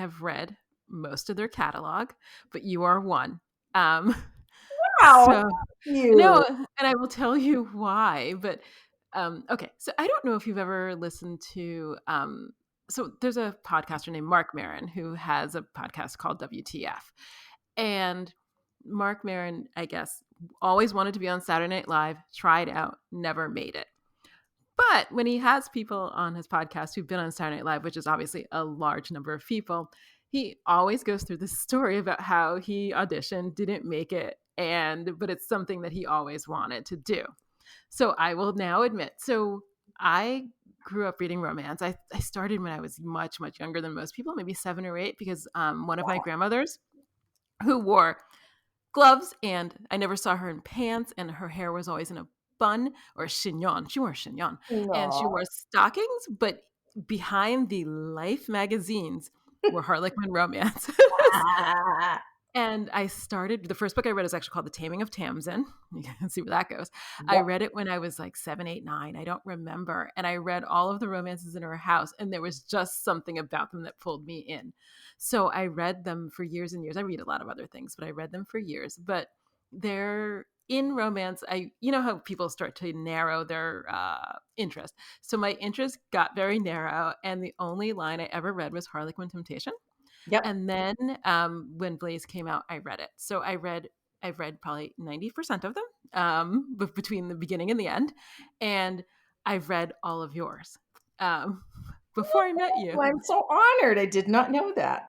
have read most of their catalog, but you are one. Um, Wow, so thank no, you. and I will tell you why. But okay, so I don't know if you've ever listened to. So there's a podcaster named Mark Maron who has a podcast called WTF, and Mark Maron, I guess, always wanted to be on Saturday Night Live, tried out, never made it. But when he has people on his podcast who've been on Saturday Night Live, which is obviously a large number of people, he always goes through this story about how he auditioned, didn't make it, but it's something that he always wanted to do. So I will now admit, so I grew up reading romance. I started when I was much, much younger than most people, maybe 7 or 8, because one of my grandmothers who wore gloves, and I never saw her in pants, and her hair was always in a bun or a chignon. She wore a chignon, and she No. wore stockings, but behind the Life magazines were Harlequin romances. Ah, And I started, the first book I read is actually called The Taming of Tamsin. You can see where that goes. I yep. read it when I was like 7, 8, 9. I don't remember. And I read all of the romances in her house, and there was just something about them that pulled me in. So I read them for years and years. I read a lot of other things, but I read them for years. But they're in romance. You know how people start to narrow their interest. So my interest got very narrow, and the only line I ever read was Harlequin Temptation. Yep. And then when Blaze came out, I read it. So I've read probably 90% of them, between the beginning and the end. And I've read all of yours um, before I met you. Oh, I'm so honored. I did not know that.